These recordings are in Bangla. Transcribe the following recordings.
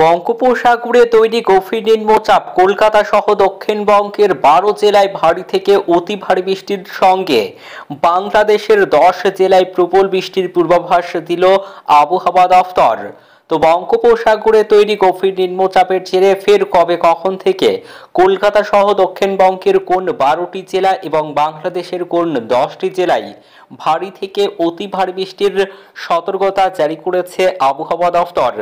বঙ্গোপসাগরে তৈরি গভীর নিম্নচাপ কলকাতা সহ দক্ষিণবঙ্গের 12 জেলায় ভারী থেকে অতি ভারী বৃষ্টির সঙ্গে বাংলাদেশের 10 জেলায় প্রবল বৃষ্টির পূর্বাভাস দিল আবহাওয়া দফতর। তো বঙ্গোপসাগরে তৈরি গভীর নিম্নচাপের জেরে ফের কবে কখন থেকে কলকাতা সহ দক্ষিণবঙ্গের কোন 12টি জেলা এবং বাংলাদেশের কোন 10টি জেলায় ভারী থেকে অতি ভারী বৃষ্টির সতর্কতা জারি করেছে আবহাওয়া দফতর,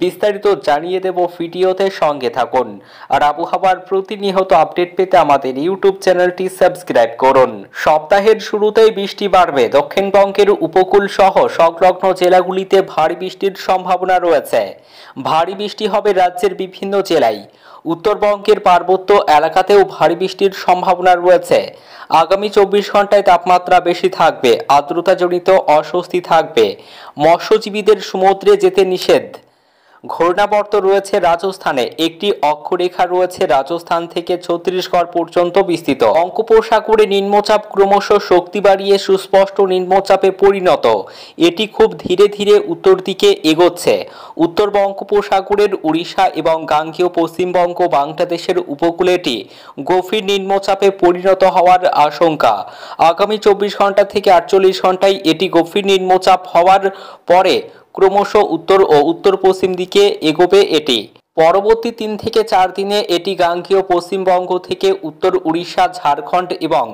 বিস্তারিত জানিয়ে দেব ভিডিওতে, সঙ্গে থাকুন। আর আবহাওয়ার প্রতিনিয়ত আপডেট পেতে আমাদের ইউটিউব চ্যানেলটি সাবস্ক্রাইব করুন। সপ্তাহের শুরুতেই বৃষ্টি বাড়বে। দক্ষিণবঙ্গের উপকূল সহ সংলগ্ন জেলাগুলিতে ভারী বৃষ্টির সম্ভাবনা রয়েছে। ভারী বৃষ্টি হবে রাজ্যের বিভিন্ন জেলায়। উত্তরবঙ্গের পার্বত্য এলাকাতেও ভারী বৃষ্টির সম্ভাবনা রয়েছে। আগামী 24 ঘন্টায় তাপমাত্রা বেশি থাকবে, আর্দ্রতাজনিত অস্বস্তি থাকবে। মৎস্যজীবীদের সমুদ্রে যেতে নিষেধ। ঘূর্ণাবর্ত রয়েছে রাজস্থানে, একটি অক্ষরেখা রয়েছে রাজস্থান থেকে ছত্তিশগড় পর্যন্ত বিস্তৃত। বঙ্গোপসাগরে নিম্নচাপ ক্রমশ শক্তি বাড়িয়ে সুস্পষ্ট নিম্নচাপে পরিণত। এটি খুব ধীরে ধীরে উত্তর দিকে এগোচ্ছে। উত্তর বঙ্গোপসাগরের উড়িষ্যা এবং গাঙ্গেয় পশ্চিমবঙ্গ বাংলাদেশের উপকূলে এটি গভীর নিম্নচাপে পরিণত হওয়ার আশঙ্কা। আগামী 24 ঘন্টা থেকে 48 ঘন্টায় এটি গভীর নিম্নচাপ হওয়ার পরে ক্রমশ উত্তর ও উত্তর পশ্চিম দিকে এগোবে। এটি পরবর্তী 3 থেকে 4 দিনে এটি গাঙ্গেয় পশ্চিমবঙ্গ থেকে উত্তর উড়িষ্যা, ঝাড়খণ্ড এবং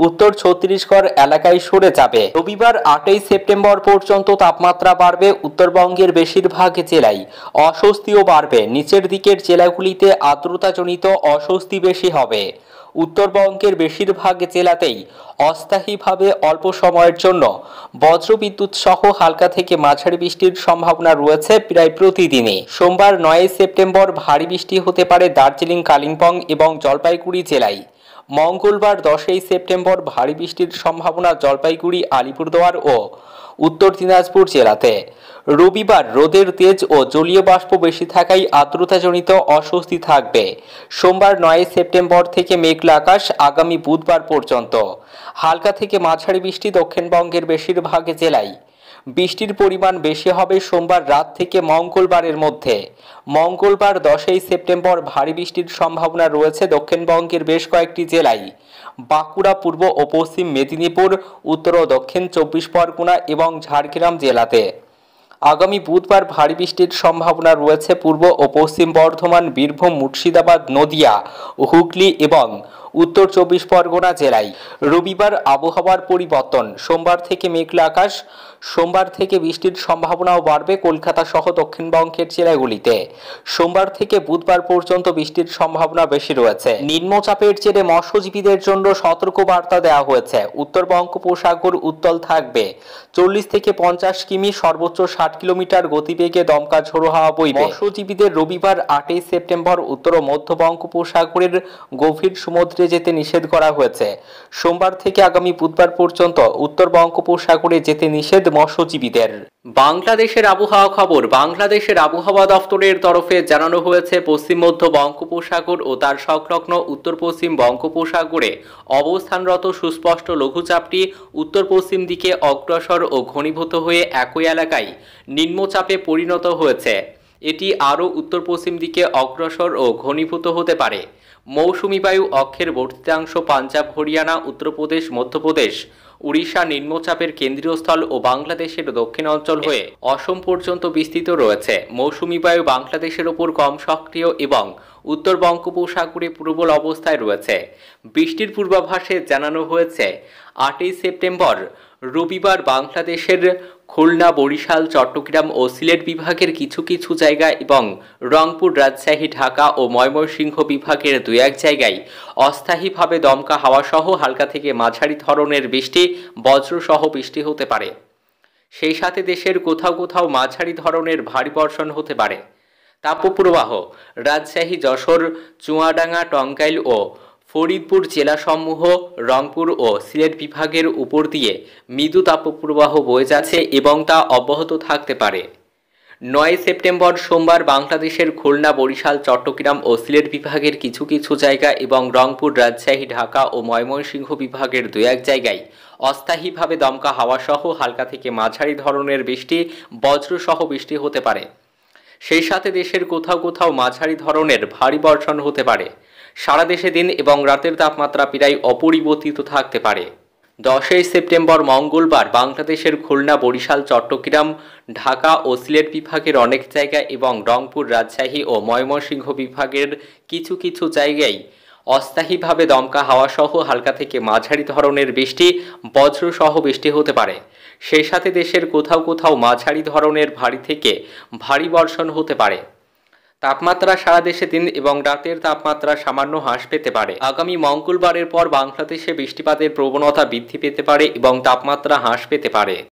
উত্তর ছত্তিশগড় এলাকায় সরে যাবে। রবিবার 8 সেপ্টেম্বর পর্যন্ত তাপমাত্রা বাড়বে। উত্তরবঙ্গের বেশিরভাগ জেলায় অস্বস্তিও বাড়বে। নিচের দিকের জেলাগুলিতে আর্দ্রতাজনিত অস্বস্তি বেশি হবে। উত্তরবঙ্গের বেশিরভাগ জেলাতেই অস্থায়ীভাবে অল্প সময়ের জন্য বজ্রবিদ্যুৎ সহ হালকা থেকে মাঝারি বৃষ্টির সম্ভাবনা রয়েছে প্রায় প্রতিদিনই। সোমবার 9 সেপ্টেম্বর ভারী বৃষ্টি হতে পারে দার্জিলিং, কালিম্পং এবং জলপাইগুড়ি জেলায়। মঙ্গলবার 10 সেপ্টেম্বর ভারী বৃষ্টির সম্ভাবনা জলপাইগুড়ি, আলিপুরদুয়ার ও উত্তর দিনাজপুর জেলাতে। রবিবার রোদের তেজ ও জলীয় বাষ্প বেশি থাকায় আর্দ্রতাজনিত অস্বস্তি থাকবে। সোমবার 9 সেপ্টেম্বর থেকে মেঘলা আকাশ আগামী বুধবার পর্যন্ত। হালকা থেকে মাঝারি বৃষ্টি দক্ষিণবঙ্গের বেশিরভাগ জেলায়। বৃষ্টির পরিমাণ বেশি হবে সোমবার রাত থেকে মঙ্গলবারের মধ্যে। মঙ্গলবার 10 সেপ্টেম্বর ভারী বৃষ্টির সম্ভাবনা রয়েছে দক্ষিণবঙ্গের বেশ কয়েকটি জেলায়। বাঁকুড়া, পূর্ব ও পশ্চিম মেদিনীপুর, উত্তর ও দক্ষিণ 24 পরগনা এবং ঝাড়গ্রাম জেলাতে। আগামী বুধবার ভারী বৃষ্টির সম্ভাবনা রয়েছে পূর্ব ও পশ্চিম বর্ধমান, বীরভূম, মুর্শিদাবাদ, নদিয়া, হুগলি এবং উত্তর 24 পরগনা জেলায়। রবিবার আবহাওয়ার পরিবর্তন। সোমবার থেকে মেঘলা আকাশ। সোমবার থেকে বৃষ্টির সম্ভাবনাও বাড়বে কলকাতা সহ দক্ষিণবঙ্গের জেলাগুলিতে। সোমবার থেকে বুধবার পর্যন্ত বৃষ্টির সম্ভাবনা বেশি রয়েছে। নিম্নচাপের জেরে মৎস্যজীবীদের জন্য সতর্ক বার্তা দেওয়া হয়েছে। উত্তর বঙ্গোপসাগর উত্তাল থাকবে। 40 থেকে 50 কিমি, সর্বোচ্চ 60 কিলোমিটার গতিবেগে দমকা ঝোড়ো হাওয়া বইবে। মৎস্যজীবীদের রবিবার 8 সেপ্টেম্বর উত্তর ও মধ্য বঙ্গোপসাগরের গভীর সমুদ্রে যেতে নিষেধ করা হয়েছে। সোমবার থেকে আগামী বুধবার পর্যন্ত উত্তর বঙ্গোপসাগরে যেতে নিষেধ মৎস্যজীবীদের। বাংলাদেশের আবহাওয়া খবর। বাংলাদেশের আবহাওয়া দফতরের তরফে জানানো হয়েছে, পশ্চিম মধ্য বঙ্গোপসাগর ও তার সংলগ্ন উত্তর পশ্চিম বঙ্গোপসাগরে অবস্থানরত সুস্পষ্ট লঘুচাপটি উত্তর পশ্চিম দিকে অগ্রসর ও ঘনীভূত হয়ে একই এলাকায় নিম্নচাপে পরিণত হয়েছে। এটি আরও উত্তর পশ্চিম দিকে অগ্রসর ও ঘনীভূত হতে পারে। মৌসুমী বায়ু অক্ষের বর্ধিতাংশ পাঞ্জাব, হরিয়ানা, উত্তরপ্রদেশ, মধ্যপ্রদেশ, উড়িষ্যা নিম্নচাপের কেন্দ্রীয় স্থল ও বাংলাদেশের দক্ষিণ অঞ্চল হয়ে অসম পর্যন্ত বিস্তৃত রয়েছে। মৌসুমী বায়ু বাংলাদেশের ওপর কম সক্রিয় এবং উত্তর বঙ্গোপসাগরে প্রবল অবস্থায় রয়েছে। বৃষ্টির পূর্বাভাসে জানানো হয়েছে, 8 সেপ্টেম্বর রবিবার বাংলাদেশের খুলনা, বরিশাল, চট্টগ্রাম ও সিলেট বিভাগের কিছু কিছু জায়গা এবং রংপুর, রাজশাহী, ঢাকা ও ময়মনসিংহ বিভাগের 2-1 জায়গায় অস্থায়ীভাবে দমকা হাওয়া সহ হালকা থেকে মাঝারি ধরনের বৃষ্টি, বজ্রসহ বৃষ্টি হতে পারে। সেই সাথে দেশের কোথাও কোথাও মাঝারি ধরনের ভারী বর্ষণ হতে পারে। তাপপ্রবাহ। রাজশাহী, যশোর, চুয়াডাঙ্গা, টাঙ্গাইল ও ফরিদপুর জেলাসমূহ, রংপুর ও সিলেট বিভাগের উপর দিয়ে মৃদু তাপপ্রবাহ বয়ে যাচ্ছে এবং তা অব্যাহত থাকতে পারে। 9 সেপ্টেম্বর সোমবার বাংলাদেশের খুলনা, বরিশাল, চট্টগ্রাম ও সিলেট বিভাগের কিছু কিছু জায়গা এবং রংপুর, রাজশাহী, ঢাকা ও ময়মনসিংহ বিভাগের 2-1 জায়গায় অস্থায়ীভাবে দমকা হাওয়া সহ হালকা থেকে মাঝারি ধরনের বৃষ্টি, বজ্রসহ বৃষ্টি হতে পারে। সেই সাথে দেশের কোথাও কোথাও মাঝারি ধরনের ভারী বর্ষণ হতে পারে। সারা দেশে দিন এবং রাতের তাপমাত্রা প্রায় অপরিবর্তিত থাকতে পারে। 10ই সেপ্টেম্বর মঙ্গলবার বাংলাদেশের খুলনা, বরিশাল, চট্টগ্রাম, ঢাকা ও সিলেট বিভাগের অনেক জায়গায় এবং রংপুর, রাজশাহী ও ময়মনসিংহ বিভাগের কিছু কিছু জায়গায় অস্থায়ীভাবে দমকা হাওয়া সহ হালকা থেকে মাঝারি ধরনের বৃষ্টি, বজ্রসহ বৃষ্টি হতে পারে। সেই সাথে দেশের কোথাও কোথাও মাঝারি ধরনের ভারী থেকে ভারী বর্ষণ হতে পারে। তাপমাত্রা সারা দেশে দিন এবং রাতের তাপমাত্রা সামান্য হ্রাস পেতে পারে। আগামী মঙ্গলবারের পর বাংলাদেশে বৃষ্টিপাতের প্রবণতা বৃদ্ধি পেতে পারে এবং তাপমাত্রা হ্রাস পেতে পারে।